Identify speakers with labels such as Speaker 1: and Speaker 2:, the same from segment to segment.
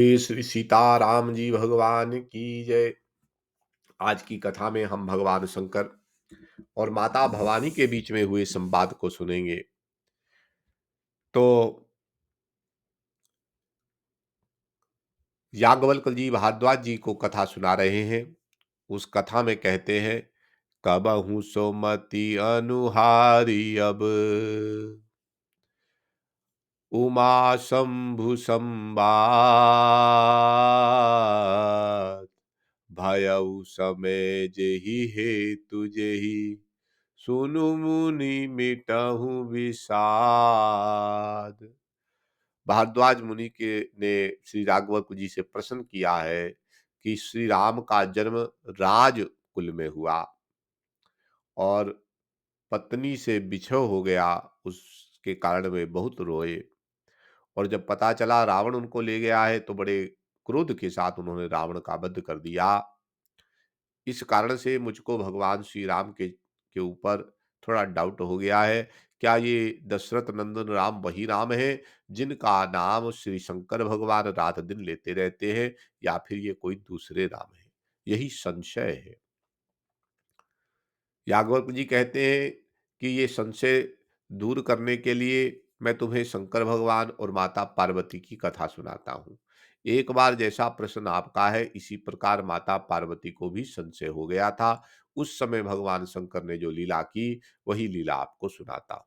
Speaker 1: श्री श्री सीताराम जी भगवान की जय। आज की कथा में हम भगवान शंकर और माता भवानी के बीच में हुए संवाद को सुनेंगे। तो याज्ञवल्क्य जी भारद्वाज जी को कथा सुना रहे हैं। उस कथा में कहते हैं, कबहु सोमति अनुहारी अब उमा शंभु संवाद भयउ समय जेहि हेतु जेहि सुनु मुनि मिटहु विषाद। भारद्वाज मुनि के ने श्री राघवक जी से प्रश्न किया है कि श्री राम का जन्म राज कुल में हुआ और पत्नी से बिछो हो गया, उसके कारण वे बहुत रोए। और जब पता चला रावण उनको ले गया है तो बड़े क्रोध के साथ उन्होंने रावण का वध कर दिया। इस कारण से मुझको भगवान श्री राम के ऊपर थोड़ा डाउट हो गया है। क्या ये दशरथ नंदन राम वही राम हैं जिनका नाम श्री शंकर भगवान रात दिन लेते रहते हैं, या फिर ये कोई दूसरे राम हैं? यही संशय है। याज्ञवल्क्य जी कहते हैं कि ये संशय दूर करने के लिए मैं तुम्हें शंकर भगवान और माता पार्वती की कथा सुनाता हूँ। एक बार जैसा प्रश्न आपका है, इसी प्रकार माता पार्वती को भी संशय हो गया था। उस समय भगवान शंकर ने जो लीला की, वही लीला आपको सुनाता हूँ।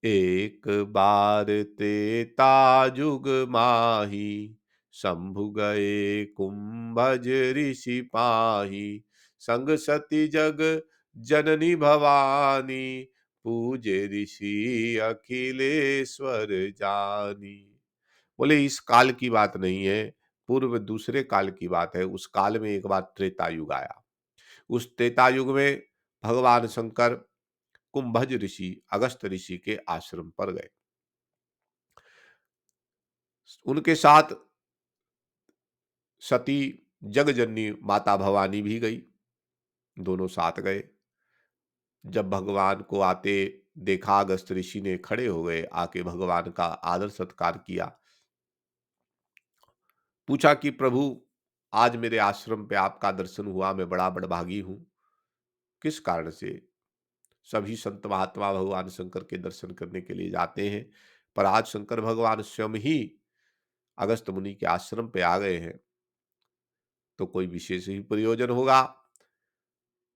Speaker 1: एक बार त्रेता जुग माही, शंभु गए कुंभज ऋषि पाही, संग सती जग जननी भवानी, पूजे ऋषि अखिलेश्वर जानी। बोले इस काल की बात नहीं है, पूर्व दूसरे काल की बात है। उस काल में एक बार त्रेता युग आया। उस त्रेता युग में भगवान शंकर कुंभज ऋषि अगस्त ऋषि के आश्रम पर गए। उनके साथ सती जगजननी माता भवानी भी गई, दोनों साथ गए। जब भगवान को आते देखा, अगस्त ऋषि ने खड़े हो गए, आके भगवान का आदर सत्कार किया। पूछा कि प्रभु, आज मेरे आश्रम पे आपका दर्शन हुआ, मैं बड़ा बड़भागी हूं। किस कारण से? सभी संत महात्मा भगवान शंकर के दर्शन करने के लिए जाते हैं, पर आज शंकर भगवान स्वयं ही अगस्त मुनि के आश्रम पे आ गए हैं, तो कोई विशेष ही प्रयोजन होगा।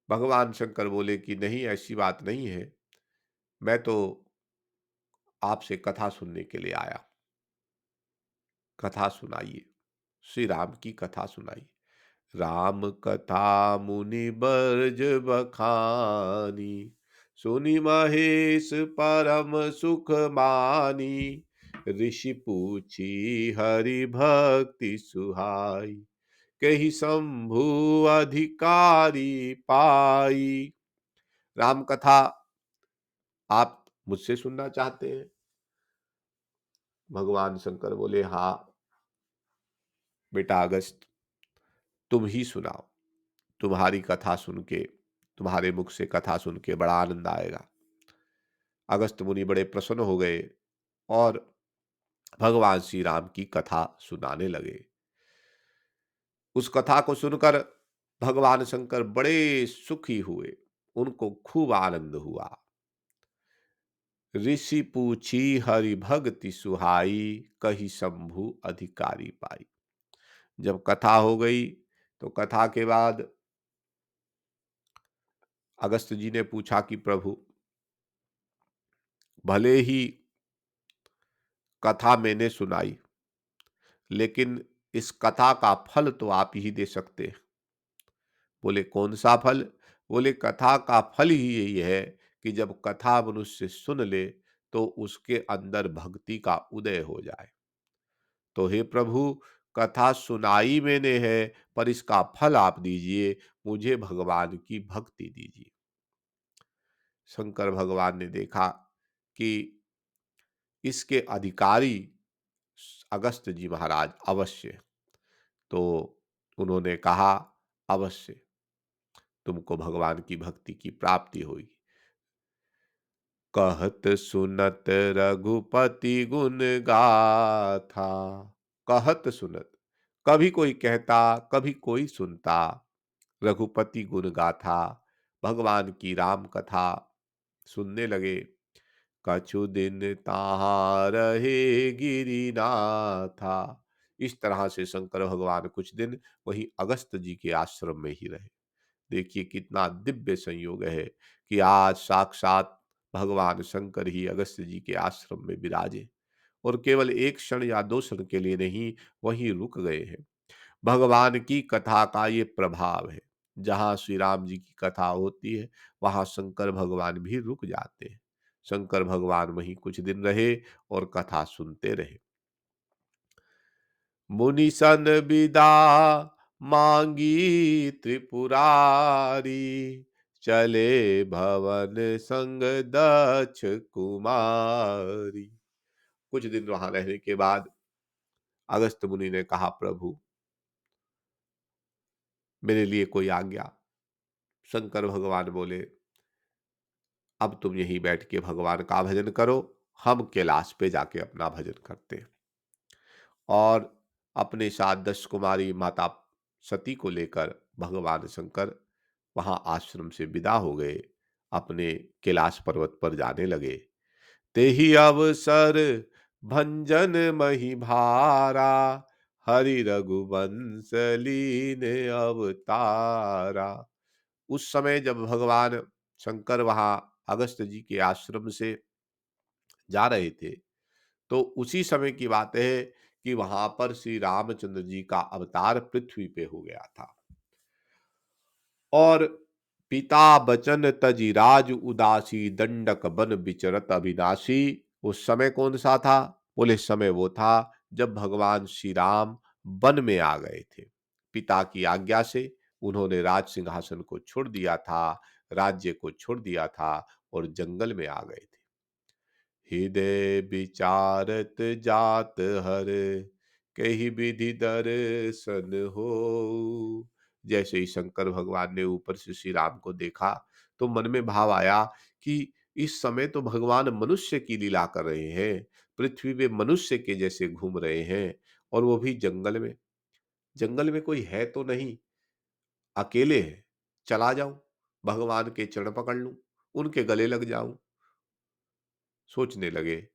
Speaker 1: भगवान शंकर बोले कि नहीं, ऐसी बात नहीं है, मैं तो आपसे कथा सुनने के लिए आया। कथा सुनाइए। श्री राम की कथा सुनाइए। राम कथा मुनि बरज बखानी, सुनि महेश परम सुख मानी, ऋषि पूछी हरि भक्ति सुहाई, कही शंभु अधिकारी पाई। राम कथा आप मुझसे सुनना चाहते हैं? भगवान शंकर बोले, हाँ बेटा अगस्त, तुम ही सुनाओ। तुम्हारी कथा सुन के, तुम्हारे मुख से कथा सुन के बड़ा आनंद आएगा। अगस्त मुनि बड़े प्रसन्न हो गए और भगवान श्री राम की कथा सुनाने लगे। उस कथा को सुनकर भगवान शंकर बड़े सुखी हुए, उनको खूब आनंद हुआ। ऋषि पूछी हरि भक्ति सुहाई, कही शंभु अधिकारी पाई। जब कथा हो गई तो कथा के बाद अगस्त जी ने पूछा कि प्रभु, भले ही कथा मैंने सुनाई, लेकिन इस कथा का फल तो आप ही दे सकते हैं। बोले कौन सा फल? बोले कथा का फल ही यही है कि जब कथा मनुष्य सुन ले तो उसके अंदर भक्ति का उदय हो जाए। तो हे प्रभु, कथा सुनाई मैंने है, पर इसका फल आप दीजिए, मुझे भगवान की भक्ति दीजिए। शंकर भगवान ने देखा कि इसके अधिकारी अगस्त जी महाराज अवश्य, तो उन्होंने कहा अवश्य तुमको भगवान की भक्ति की प्राप्ति होगी। कहत सुनत रघुपति गुण गाथा, कहत सुनत, कभी कोई कहता, कभी कोई सुनता, रघुपति गुण गाथा, भगवान की राम कथा सुनने लगे। कछु दिन ताहाँ रहे गिरिनाथा। इस तरह से शंकर भगवान कुछ दिन वहीं अगस्त जी के आश्रम में ही रहे। देखिए कितना दिव्य संयोग है कि आज साक्षात भगवान शंकर ही अगस्त जी के आश्रम में विराजे, और केवल एक क्षण या दो क्षण के लिए नहीं, वहीं रुक गए हैं। भगवान की कथा का ये प्रभाव है। जहाँ श्री राम जी की कथा होती है, वहाँ शंकर भगवान भी रुक जाते हैं। शंकर भगवान वहीं कुछ दिन रहे और कथा सुनते रहे। मुनि सन विदा मांगी त्रिपुरारी, चले भवन संग दक्ष कुमारी। कुछ दिन वहां रहने के बाद अगस्त मुनि ने कहा, प्रभु मेरे लिए कोई आज्ञा। शंकर भगवान बोले, अब तुम यहीं बैठ के भगवान का भजन करो, हम कैलाश पे जाके अपना भजन करते हैं। और अपने साथ 10 कुमारी माता सती को लेकर भगवान शंकर वहां आश्रम से विदा हो गए, अपने कैलाश पर्वत पर जाने लगे। तेहि अवसर भंजन मही भारा, हरि रघुवंश लीन अवतारा। उस समय जब भगवान शंकर वहां अगस्त जी के आश्रम से जा रहे थे, तो उसी समय की बात है कि वहां पर श्री रामचंद्र जी का अवतार पृथ्वी पे हो गया था। और पिता बचन तजी राज उदासी, दंडक बन विचरत अविनाशी। उस समय कौन सा था? बोले समय वो था जब भगवान श्री राम वन में आ गए थे। पिता की आज्ञा से उन्होंने राज सिंहासन को छोड़ दिया था, राज्य को छोड़ दिया था और जंगल में आ गए थे। हृदय विचारत जात हर, कही विधि दर्शन हो। जैसे ही शंकर भगवान ने ऊपर से श्री राम को देखा, तो मन में भाव आया कि इस समय तो भगवान मनुष्य की लीला कर रहे हैं, पृथ्वी पे मनुष्य के जैसे घूम रहे हैं, और वो भी जंगल में। जंगल में कोई है तो नहीं, अकेले हैं। चला जाऊं, भगवान के चरण पकड़ लूं, उनके गले लग जाऊं। सोचने लगे।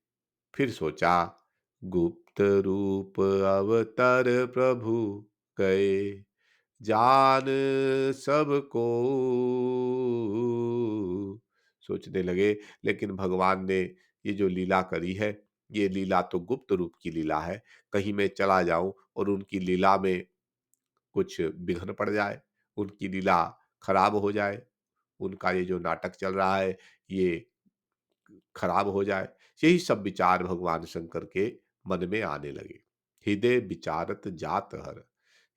Speaker 1: फिर सोचा, गुप्त रूप अवतर प्रभु गए, जान सबको। सोचने लगे, लेकिन भगवान ने ये जो लीला करी है, ये लीला तो गुप्त रूप की लीला है। कहीं मैं चला जाऊं और उनकी लीला में कुछ विघ्न पड़ जाए, उनकी लीला खराब हो जाए, उनका ये जो नाटक चल रहा है ये खराब हो जाए। यही सब विचार भगवान शंकर के मन में आने लगे। हृदय विचारत जात हर,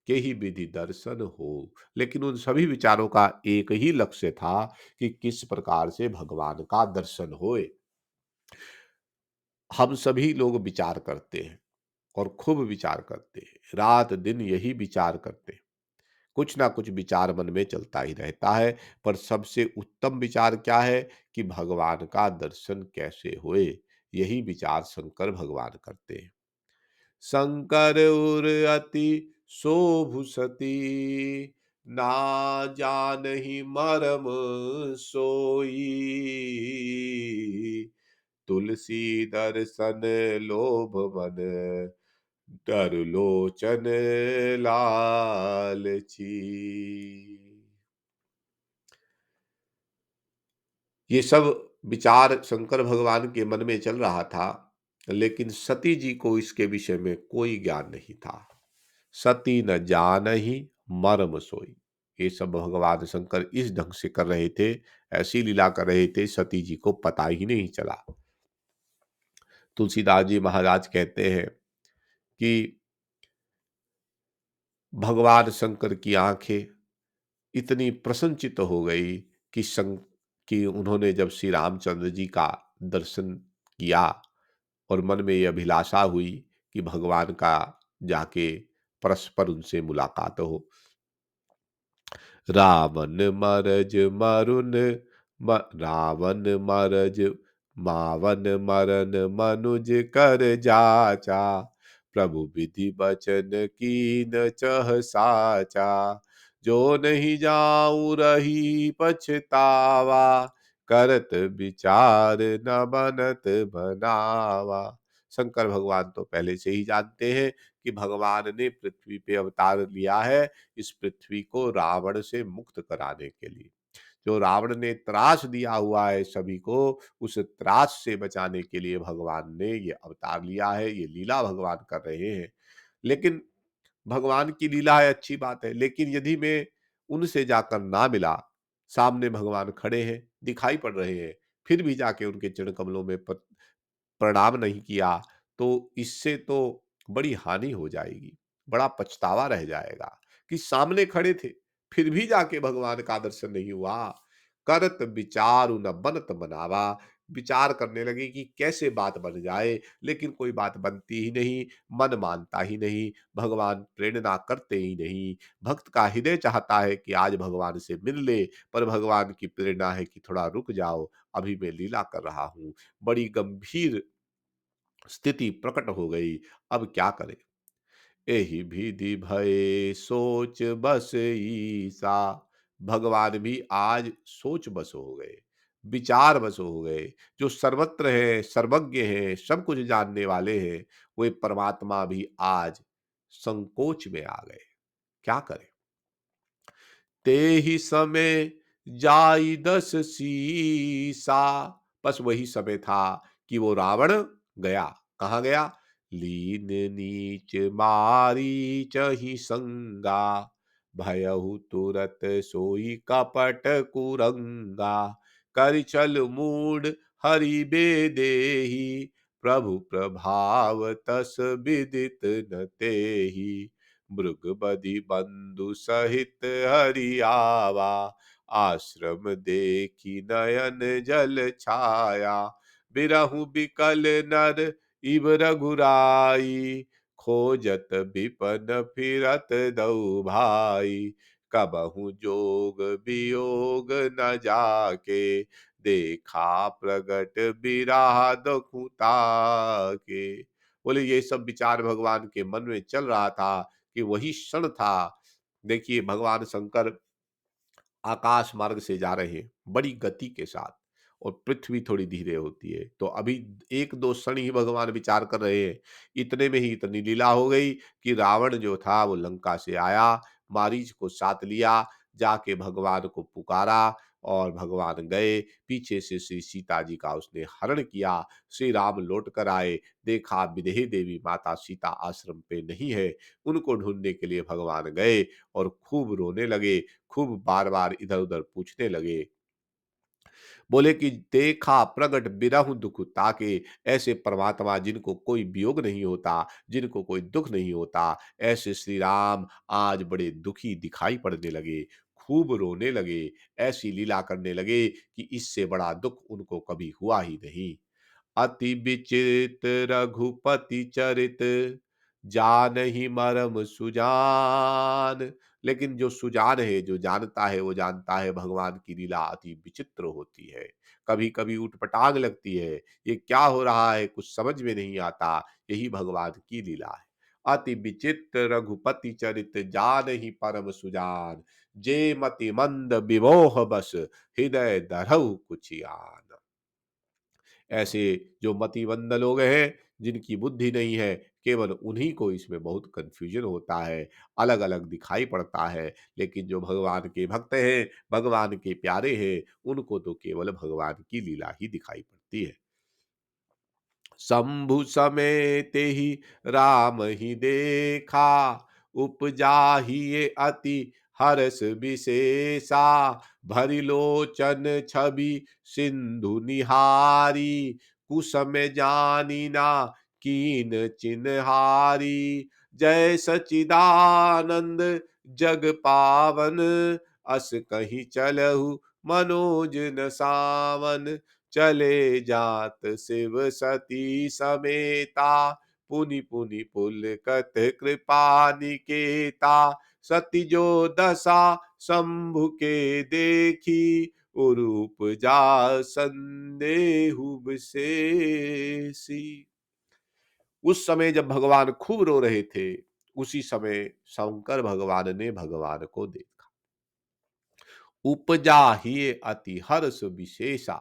Speaker 1: के ही विधि दर्शन हो। लेकिन उन सभी विचारों का एक ही लक्ष्य था कि किस प्रकार से भगवान का दर्शन होए। हम सभी लोग विचार करते हैं और खूब विचार करते हैं, रात दिन यही विचार करते हैं। कुछ ना कुछ विचार मन में चलता ही रहता है, पर सबसे उत्तम विचार क्या है कि भगवान का दर्शन कैसे होए। यही विचार शंकर भगवान करते हैं। शंकर उर अति शोभु सती, ना जानहि मरम सोई। तुलसी दर्शन लोभ मन, डर लोचन लालची। ये सब विचार शंकर भगवान के मन में चल रहा था, लेकिन सती जी को इसके विषय में कोई ज्ञान नहीं था। सती न जानहि मर्म सोई। ये सब भगवान शंकर इस ढंग से कर रहे थे, ऐसी लीला कर रहे थे, सती जी को पता ही नहीं चला। तुलसीदास जी महाराज कहते हैं कि भगवान शंकर की आंखें इतनी प्रसन्नचित्त हो गई कि कि उन्होंने जब श्री रामचंद्र जी का दर्शन किया और मन में ये अभिलाषा हुई कि भगवान का जाके परस्पर उनसे मुलाकात हो। रावण मरज मरुन रावण मरज मावन मरन मनुज कर जाचा, प्रभु विधि बचन कीन चह साचा, जो नहीं जाऊं रही पछतावा, करत विचार न बनत बनावा। शंकर भगवान तो पहले से ही जानते हैं कि भगवान ने पृथ्वी पे अवतार लिया है इस पृथ्वी को रावण से मुक्त कराने के लिए। जो रावण ने त्रास दिया हुआ है सभी को, उस त्रास से बचाने के लिए भगवान ने ये अवतार लिया है, ये लीला भगवान कर रहे हैं। लेकिन भगवान की लीला है, अच्छी बात है, लेकिन यदि मैं उनसे जाकर ना मिला, सामने भगवान खड़े हैं, दिखाई पड़ रहे हैं, फिर भी जाके उनके चरण कमलों में प्रणाम नहीं किया, तो इससे तो बड़ी हानि हो जाएगी, बड़ा पछतावा रह जाएगा कि सामने खड़े थे, फिर भी जाके भगवान का दर्शन नहीं हुआ। करत विचारु न बनत बनावा, विचार करने लगे कि कैसे बात बन जाए, लेकिन कोई बात बनती ही नहीं, मन मानता ही नहीं, भगवान प्रेरणा करते ही नहीं। भक्त का हृदय चाहता है कि आज भगवान से मिल ले, पर भगवान की प्रेरणा है कि थोड़ा रुक जाओ, अभी मैं लीला कर रहा हूँ। बड़ी गंभीर स्थिति प्रकट हो गई। अब क्या करें? एहि विधि भये सोच बस ईसा। भगवान भी आज सोच बस हो गए, विचार बस हो गए। जो सर्वत्र है, सर्वज्ञ है, सब कुछ जानने वाले हैं, वे परमात्मा भी आज संकोच में आ गए। क्या करें? ते ही समय जाई दस सीसा। बस वही समय था कि वो रावण गया। कहाँ गया? लीन नीच मारी चही संगा, भयहु तुरत सोई कपट कुरंगा, कर चल मूड हरि बेदेही, प्रभु प्रभाव तस विदित न तेहि, मृग बधि बंधु सहित हरि आवा, आश्रम देखी नयन जल छाया, बिरहु बिकल नर इब रघुराई, खोजत विपन फिरत दऊ भाई, कबहु जोग वियोग न जाके, देखा प्रगट बिरहा दुखुता के। बोले ये सब विचार भगवान के मन में चल रहा था कि वही क्षण था। देखिए भगवान शंकर आकाश मार्ग से जा रहे हैं बड़ी गति के साथ, और पृथ्वी थोड़ी धीरे होती है, तो अभी एक दो क्षण ही भगवान विचार कर रहे हैं। इतने में ही इतनी लीला हो गई कि रावण जो था वो लंका से आया, मारीच को साथ लिया, जाके भगवान को पुकारा, और भगवान गए, पीछे से श्री सीता जी का उसने हरण किया। श्री राम लौट कर आए, देखा विदेही देवी माता सीता आश्रम पे नहीं है। उनको ढूंढने के लिए भगवान गए और खूब रोने लगे, खूब बार-बार इधर-उधर पूछने लगे। बोले कि देखा प्रगट बिरहु दुख ताके, ऐसे परमात्मा जिनको कोई वियोग नहीं होता, जिनको कोई दुख नहीं होता, ऐसे श्री राम आज बड़े दुखी दिखाई पड़ने लगे, खूब रोने लगे, ऐसी लीला करने लगे कि इससे बड़ा दुख उनको कभी हुआ ही नहीं। अति विचित रघुपति चरित, जानहि मरम सुजान। लेकिन जो सुजान है, जो जानता है, वो जानता है भगवान की लीला अति विचित्र होती है। कभी-कभी ऊटपटांग लगती है। ये क्या हो रहा है कुछ समझ में नहीं आता। यही भगवान की लीला है। अति विचित्र रघुपति चरित, जानहि परम सुजान, जे मति मंद विमोह बस, हृदय धरहु कुछियान। ऐसे जो मतिमंद लोग हैं, जिनकी बुद्धि नहीं है, केवल उन्हीं को इसमें बहुत कन्फ्यूजन होता है, अलग-अलग दिखाई पड़ता है। लेकिन जो भगवान के भक्त हैं, भगवान के प्यारे हैं, उनको तो केवल भगवान की लीला ही दिखाई पड़ती है। शंभु समेत ही राम ही देखा, उपजा ही ये अति हर्ष विशेषा, भरी लोचन छवि सिंधु निहारी, कुसम जानी ना कीन चिन्हारी, जय सचिदानंद जग पावन, अस कहीं चलहु मनोज न सावन, चले जात शिव सती समेता, पुनि पुनि पुलकत कृपा निकेता, सती जो दशा शंभु के देखी, उरूप जा संदेहु विशेषी। उस समय जब भगवान खूब रो रहे थे, उसी समय शंकर भगवान ने भगवान को देखा। उपजा ही अति हर्ष विशेषा,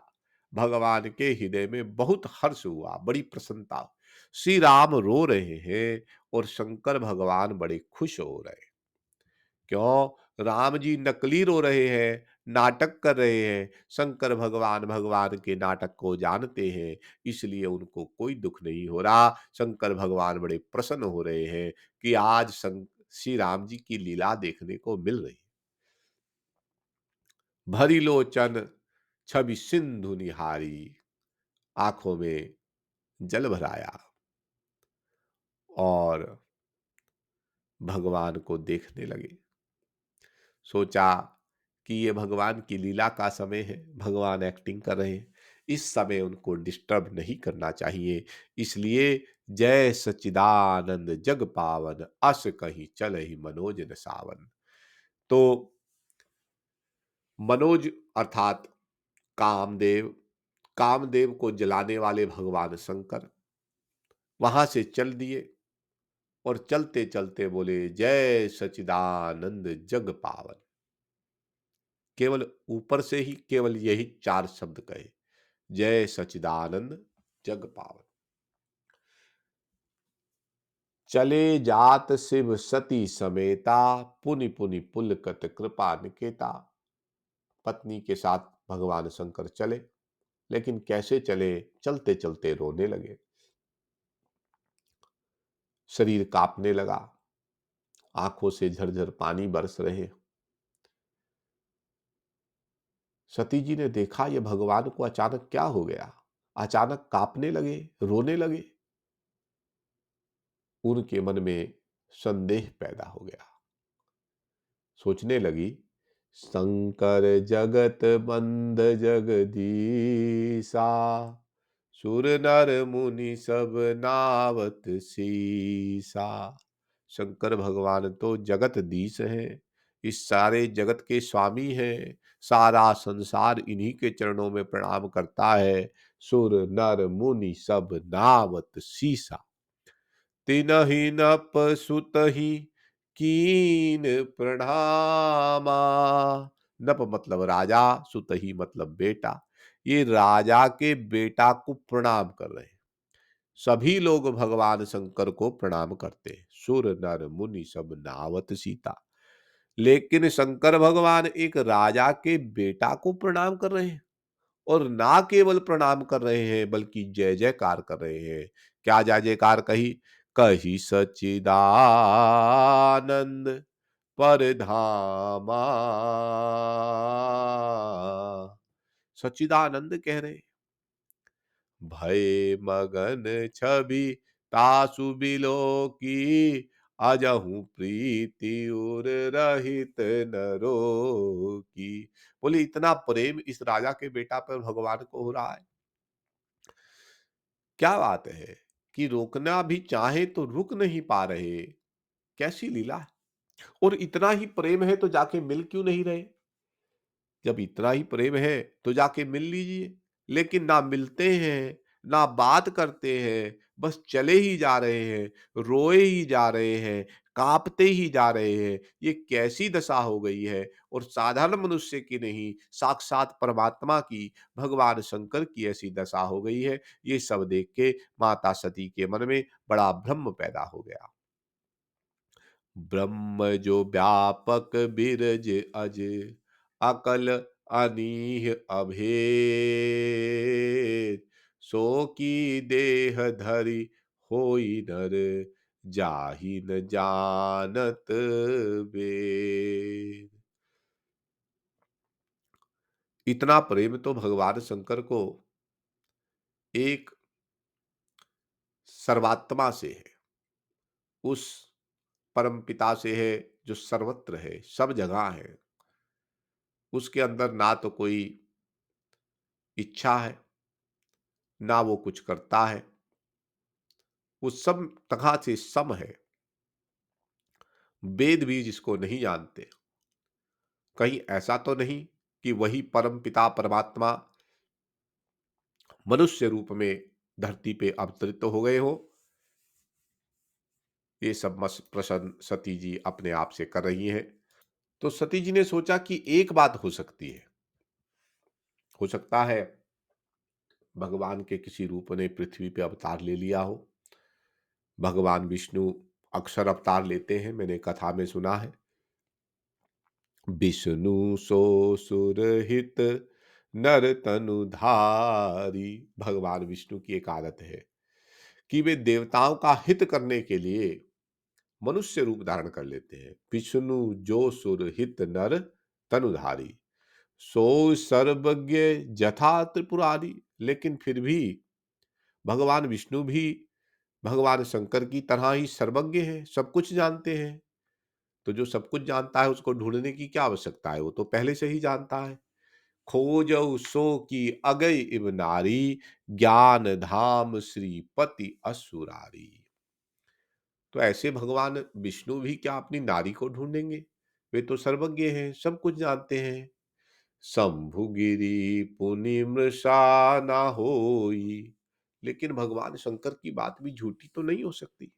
Speaker 1: भगवान के हृदय में बहुत हर्ष हुआ, बड़ी प्रसन्नता। श्री राम रो रहे हैं और शंकर भगवान बड़े खुश हो रहे हैं। क्यों? राम जी नकली रो रहे हैं, नाटक कर रहे हैं। शंकर भगवान भगवान के नाटक को जानते हैं, इसलिए उनको कोई दुख नहीं हो रहा। शंकर भगवान बड़े प्रसन्न हो रहे हैं कि आज श्री राम जी की लीला देखने को मिल रही है। भरी लोचन छवि सिंधु निहारी, आंखों में जल भर आया और भगवान को देखने लगे। सोचा कि ये भगवान की लीला का समय है, भगवान एक्टिंग कर रहे हैं, इस समय उनको डिस्टर्ब नहीं करना चाहिए। इसलिए जय सच्चिदानंद जग पावन, अस कहीं चल ही मनोज न सावन। तो मनोज अर्थात कामदेव, कामदेव को जलाने वाले भगवान शंकर वहां से चल दिए और चलते चलते बोले जय सच्चिदानंद जग पावन। केवल ऊपर से ही केवल यही 4 शब्द कहे, जय सच्चिदानंद जग पावन। चले जात शिव सती समेता, पुनि पुनि पुलकत कृपा निकेता। पत्नी के साथ भगवान शंकर चले, लेकिन कैसे चले? चलते चलते रोने लगे, शरीर कांपने लगा, आंखों से झरझर पानी बरस रहे। सती जी ने देखा ये भगवान को अचानक क्या हो गया, अचानक कांपने लगे, रोने लगे। उनके मन में संदेह पैदा हो गया। सोचने लगी, शंकर जगत बंद जगदीसा, सुर नर मुनि सब नावत सीसा। शंकर भगवान तो जगत दीश हैं, इस सारे जगत के स्वामी हैं। सारा संसार इन्हीं के चरणों में प्रणाम करता है। सुर नर मुनि सब नावत सीसा, तिनहि नप सुतहि कीन प्रणामा। नप मतलब राजा, सुतहि मतलब बेटा। ये राजा के बेटा को प्रणाम कर रहे हैं। सभी लोग भगवान शंकर को प्रणाम करते हैं। सुर नर मुनि सब नावत सीता, लेकिन शंकर भगवान एक राजा के बेटा को प्रणाम कर रहे हैं। और ना केवल प्रणाम कर रहे हैं, बल्कि जय जयकार कर रहे हैं। क्या जय जयकार कही? कही सच्चिदानंद परधामा। सच्चिदानंद कह रहे, भय मगन छवि तासु बिलो की, अजहू प्रीति उर रहित नरो की। बोले इतना प्रेम इस राजा के बेटा पर भगवान को हो रहा है। क्या बात है कि रोकना भी चाहे तो रुक नहीं पा रहे। कैसी लीला है। और इतना ही प्रेम है तो जाके मिल क्यों नहीं रहे? जब इतना ही प्रेम है तो जाके मिल लीजिए। लेकिन ना मिलते हैं, ना बात करते हैं, बस चले ही जा रहे हैं, रोए ही जा रहे हैं, कांपते ही जा रहे हैं। ये कैसी दशा हो गई है? और साधारण मनुष्य की नहीं, साक्षात परमात्मा की, भगवान शंकर की ऐसी दशा हो गई है। ये सब देख के माता सती के मन में बड़ा भ्रम पैदा हो गया। ब्रह्म जो व्यापक बिरज अज, अकल अनीह अभेद, सो की देह धरि होई नर, जाहि न जानत वेद। इतना प्रेम तो भगवान शंकर को एक सर्वात्मा से है, उस परम पिता से है जो सर्वत्र है, सब जगह है। उसके अंदर ना तो कोई इच्छा है, ना वो कुछ करता है। वो सब तरह से सम है। वेद भी जिसको नहीं जानते, कहीं ऐसा तो नहीं कि वही परम पिता परमात्मा मनुष्य रूप में धरती पे अवतरित हो गए हो। ये सब प्रश्न सती जी अपने आप से कर रही हैं। तो सती जी ने सोचा कि एक बात हो सकती है, हो सकता है भगवान के किसी रूप ने पृथ्वी पे अवतार ले लिया हो। भगवान विष्णु अक्सर अवतार लेते हैं, मैंने कथा में सुना है। विष्णु सो सुरहित नर तनु धारी, भगवान विष्णु की एक आदत है कि वे देवताओं का हित करने के लिए मनुष्य रूप धारण कर लेते हैं। विष्णु जो सुरहित नर तनुधारी, सो सर्वज्ञ जथा त्रिपुरारी। लेकिन फिर भी भगवान विष्णु भी भगवान शंकर की तरह ही सर्वज्ञ हैं, सब कुछ जानते हैं। तो जो सब कुछ जानता है उसको ढूंढने की क्या आवश्यकता है, वो तो पहले से ही जानता है। खोजऊ सो की अगई इव नारी, ज्ञान धाम श्रीपति असुरारी। तो ऐसे भगवान विष्णु भी क्या अपनी नारी को ढूंढेंगे? वे तो सर्वज्ञ हैं, सब कुछ जानते हैं। शंभु गिरी पुनि मृषा ना होई। लेकिन भगवान शंकर की बात भी झूठी तो नहीं हो सकती।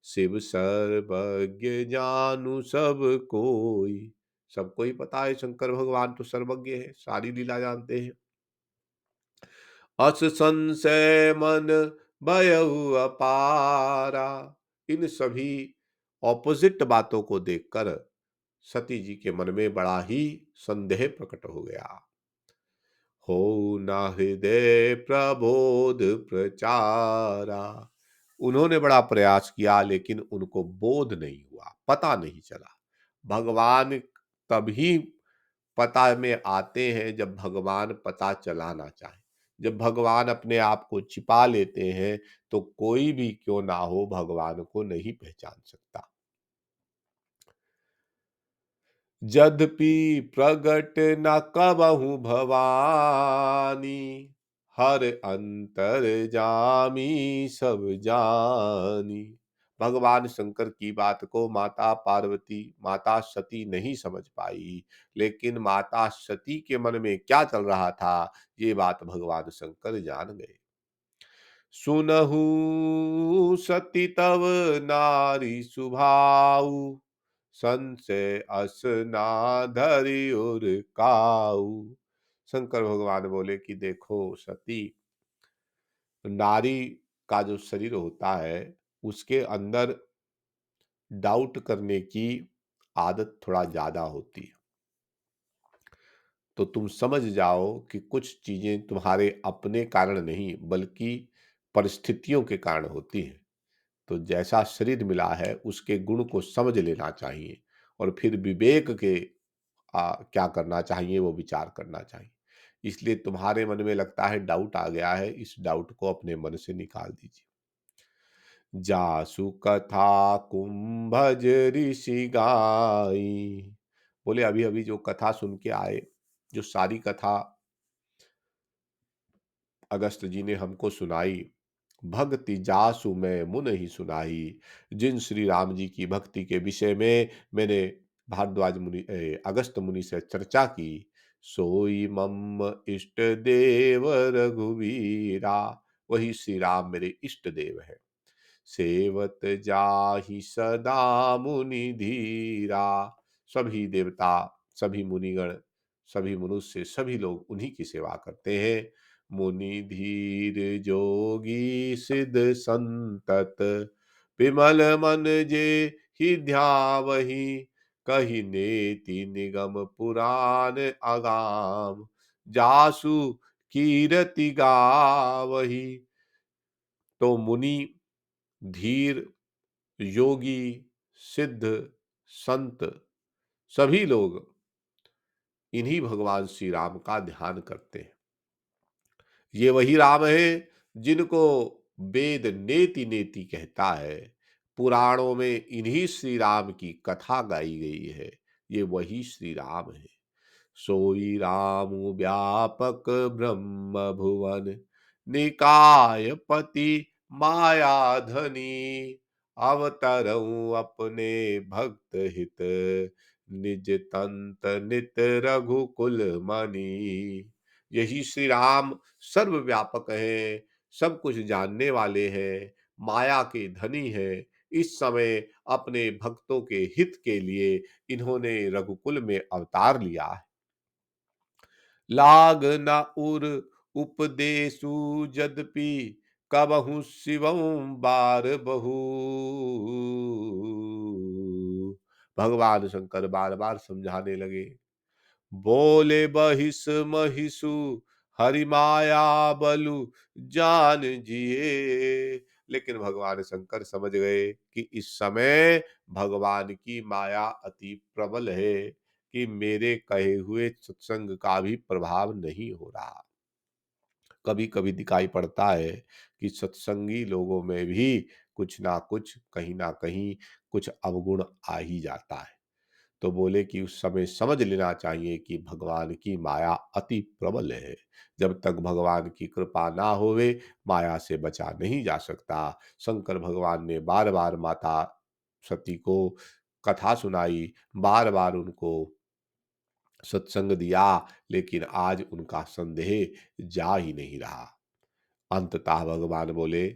Speaker 1: शिव सर्वज्ञ जानु सब कोई। सबको ही पता है शंकर भगवान तो सर्वज्ञ है, सारी लीला जानते हैं। अस संशय मन भयउ अपारा। इन सभी ऑपोजिट बातों को देखकर सती जी के मन में बड़ा ही संदेह प्रकट हो गया। हो न हृदय प्रबोध प्रचारा। उन्होंने बड़ा प्रयास किया लेकिन उनको बोध नहीं हुआ, पता नहीं चला। भगवान तभी पता में आते हैं जब भगवान पता चलाना चाहे। जब भगवान अपने आप को छिपा लेते हैं तो कोई भी क्यों ना हो भगवान को नहीं पहचान सकता। यद्यपि प्रगट न कबहु भवानी, हर अंतर जामी सब जानी। भगवान शंकर की बात को माता पार्वती, माता सती नहीं समझ पाई, लेकिन माता सती के मन में क्या चल रहा था ये बात भगवान शंकर जान गए। सुनहु सती तव नारी सुभाऊ, संशय अस ना धरि उर काऊ। शंकर भगवान बोले कि देखो सती, नारी का जो शरीर होता है उसके अंदर डाउट करने की आदत थोड़ा ज्यादा होती है। तो तुम समझ जाओ कि कुछ चीजें तुम्हारे अपने कारण नहीं बल्कि परिस्थितियों के कारण होती हैं। तो जैसा शरीर मिला है उसके गुण को समझ लेना चाहिए और फिर विवेक के क्या करना चाहिए वो विचार करना चाहिए। इसलिए तुम्हारे मन में लगता है डाउट आ गया है, इस डाउट को अपने मन से निकाल दीजिए। जासु कथा कुंभज ऋषि गाई। बोले अभी अभी जो कथा सुन के आए, जो सारी कथा अगस्त जी ने हमको सुनाई, भक्ति जासु मैं मुन ही सुनाई। जिन श्री राम जी की भक्ति के विषय में मैंने भारद्वाज मुनि अगस्त मुनि से चर्चा की, सोई मम इष्ट देव रघुवीरा। वही श्री राम मेरे इष्ट देव है। सेवत जाहि सदा मुनि धीरा। सभी देवता, सभी मुनिगण, सभी मनुष्य, सभी लोग उन्हीं की सेवा करते हैं। मुनि धीर जोगी सिद्ध संतत, विमल मन जे ही ध्यावही। कही नेति निगम पुराण अगाम, जासु कीरति गावही। तो मुनि, धीर, योगी, सिद्ध, संत, सभी लोग इन्हीं भगवान श्री राम का ध्यान करते हैं। ये वही राम है जिनको वेद नेति नेति कहता है। पुराणों में इन्हीं श्री राम की कथा गाई गई है। ये वही श्री राम है। सोई राम व्यापक ब्रह्म भुवन, निकाय पति माया धनी। अवतरऊं अपने भक्त हित, निज तंत नित रघुकुल मनी। यही श्री राम सर्वव्यापक हैं, सब कुछ जानने वाले हैं, माया के धनी हैं। इस समय अपने भक्तों के हित के लिए इन्होंने रघुकुल में अवतार लिया है। लाग न उर उपदेशु यद्यपि कबहु शिवं बार बहु। भगवान शंकर बार बार समझाने लगे। बोले बहिस महिषु हरि माया बलु जान जिए। लेकिन भगवान शंकर समझ गए कि इस समय भगवान की माया अति प्रबल है, कि मेरे कहे हुए सत्संग का भी प्रभाव नहीं हो रहा। कभी कभी दिखाई पड़ता है कि सत्संगी लोगों में भी कुछ ना कुछ, कहीं ना कहीं कुछ अवगुण आ ही जाता है। तो बोले कि उस समय समझ लेना चाहिए कि भगवान की माया अति प्रबल है। जब तक भगवान की कृपा ना होवे, माया से बचा नहीं जा सकता। शंकर भगवान ने बार बार माता सती को कथा सुनाई, बार बार उनको सत्संग दिया, लेकिन आज उनका संदेह जा ही नहीं रहा। अंततः भगवान बोले,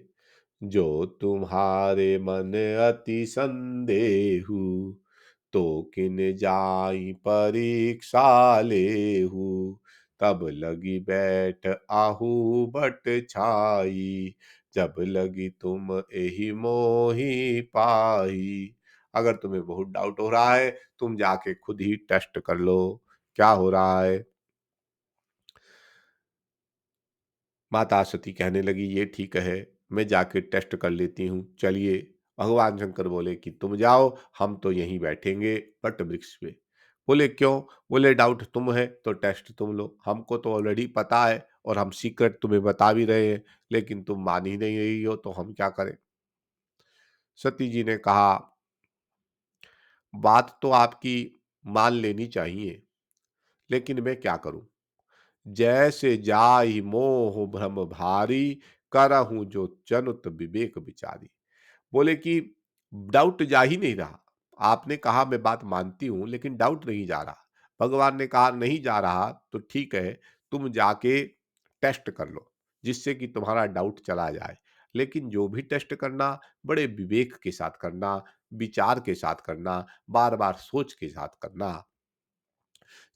Speaker 1: जो तुम्हारे मन अति संदेहु, तो किन जाई परीक्षा लेहु। तब लगी बैठ आहू बट छाई, जब लगी तुम एहि मोहि पाई। अगर तुम्हें बहुत डाउट हो रहा है, तुम जाके खुद ही टेस्ट कर लो क्या हो रहा है। माता सती कहने लगी, ये ठीक है, मैं जाके टेस्ट कर लेती हूँ, चलिए। भगवान शंकर बोले कि तुम जाओ, हम तो यहीं बैठेंगे वट वृक्ष पे। बोले क्यों? बोले डाउट तुम है तो टेस्ट तुम लो, हमको तो ऑलरेडी पता है और हम सीक्रेट तुम्हें बता भी रहे हैं, लेकिन तुम मान ही नहीं रही हो तो हम क्या करें। सती जी ने कहा, बात तो आपकी मान लेनी चाहिए, लेकिन मैं क्या करूं। जैसे जाहि मोह भ्रम भारी, करहूं जो जनुत विवेक विचारी। बोले कि डाउट जा ही नहीं रहा। आपने कहा मैं बात मानती हूं, लेकिन डाउट नहीं जा रहा। भगवान ने कहा नहीं जा रहा तो ठीक है, तुम जाके टेस्ट कर लो, जिससे कि तुम्हारा डाउट चला जाए। लेकिन जो भी टेस्ट करना, बड़े विवेक के साथ करना, विचार के साथ करना, बार बार सोच के साथ करना।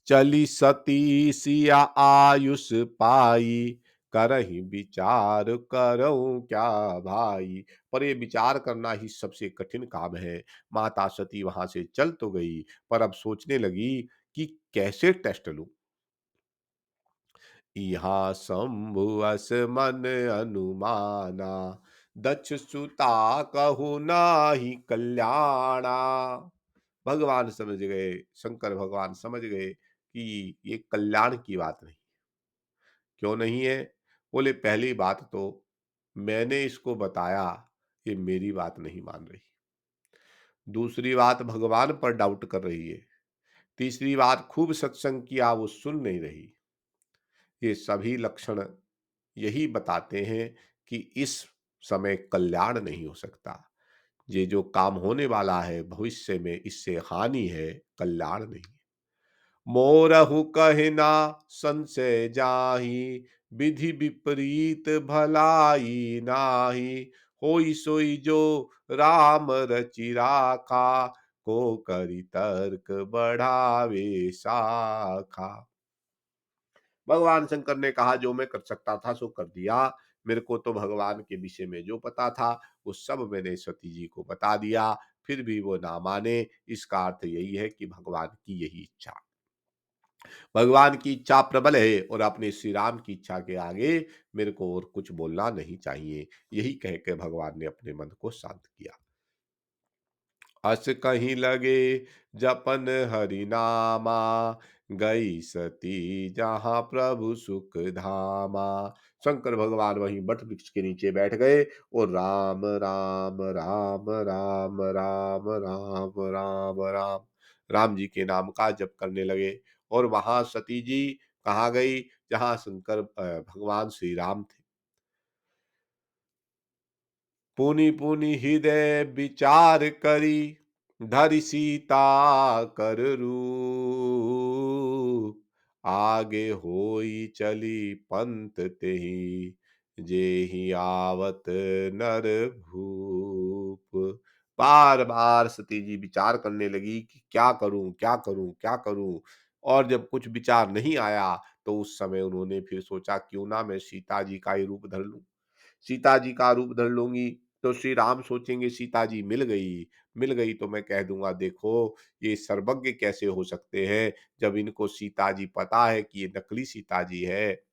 Speaker 1: चली सती सिया आयुष पाई, करही विचार करऊं क्या भाई। पर ये विचार करना ही सबसे कठिन काम है। माता सती वहां से चल तो गई, पर अब सोचने लगी कि कैसे टेस्ट लूं। यहाँ शंभु अस मन अनुमाना, दक्ष सुता कहु नाही कल्याणा। भगवान समझ गए, शंकर भगवान समझ गए कि ये कल्याण की बात नहीं। क्यों नहीं है? बोले पहली बात तो मैंने इसको बताया, ये मेरी बात नहीं मान रही। दूसरी बात भगवान पर डाउट कर रही है। तीसरी बात खूब सत्संग किया वो सुन नहीं रही। ये सभी लक्षण यही बताते हैं कि इस समय कल्याण नहीं हो सकता। ये जो काम होने वाला है भविष्य में, इससे हानि है, कल्याण नहीं। मोरहु कहना संशय जाहि, विधि विपरीत भलाई नाही। होई सोई जो राम रचि राखा, को करि तर्क बढ़ावे शाखा। भगवान शंकर ने कहा जो मैं कर सकता था सो कर दिया। मेरे को तो भगवान के विषय में जो पता था वो सब मैंने सती जी को बता दिया, फिर भी वो ना माने। इसका अर्थ यही है कि भगवान की यही इच्छा, भगवान की इच्छा प्रबल है और अपने श्री राम की इच्छा के आगे मेरे को और कुछ बोलना नहीं चाहिए। यही कह के भगवान ने अपने मन को शांत किया। अस कहीं लगे जपन हरि नामा, गई सती जहां प्रभु सुख धामा। शंकर भगवान वहीं बट वृक्ष के नीचे बैठ गए और राम राम राम राम राम राम राम राम राम जी के नाम का जप करने लगे। और वहां सती जी कहाँ गई? जहां शंकर भगवान श्री राम थे। पुनि पुनि हृदय विचार करी, धरि सीता कर रूप। आगे होई चली पंथ तेहि, जेहि आवत नर भूप। बार-बार सती जी विचार करने लगी कि क्या करूँ, क्या करूँ, क्या करूँ? और जब कुछ विचार नहीं आया, तो उस समय उन्होंने फिर सोचा क्यों ना मैं सीता जी का ही रूप धर लूँ। सीता जी का रूप धर लूँगी, तो श्री राम सोचेंगे सीता जी मिल गई तो मैं कह दूँगा देखो ये सर्वज्ञ कैसे हो सकते हैं, जब इनको सीता जी पता है कि ये नकली सीता जी है।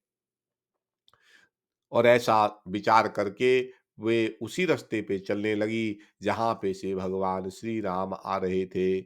Speaker 1: और ऐसा विचार करके वे उसी रास्ते पे चलने लगी, जहाँ पे से भगवान श्री राम आ रहे थे।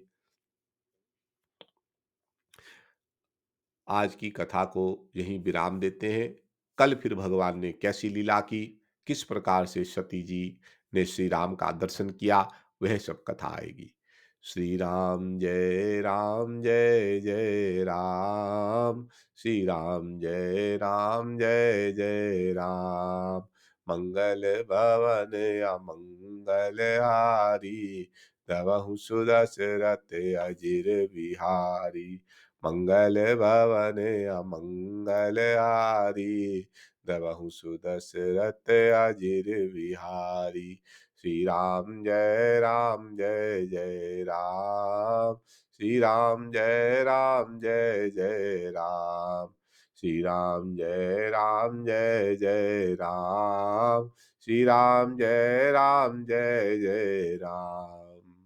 Speaker 1: आज की कथा को यहीं विराम देते हैं। कल फिर भगवान ने कैसी लीला की, किस प्रकार से सती जी ने श्री राम का दर्शन किया, वह सब कथा आएगी। श्री राम जय जय राम, श्री राम जय जय राम। मंगल भवन अमंगल हारी, तवहु सुदशरथ अजिर बिहारी। मंगल भवन अमंगल हारी, द्रवहु सुदशरथ अजिर बिहारी। श्री राम जय जय राम, श्री राम जय जय राम, श्री राम जय जय राम, श्री राम जय जय राम।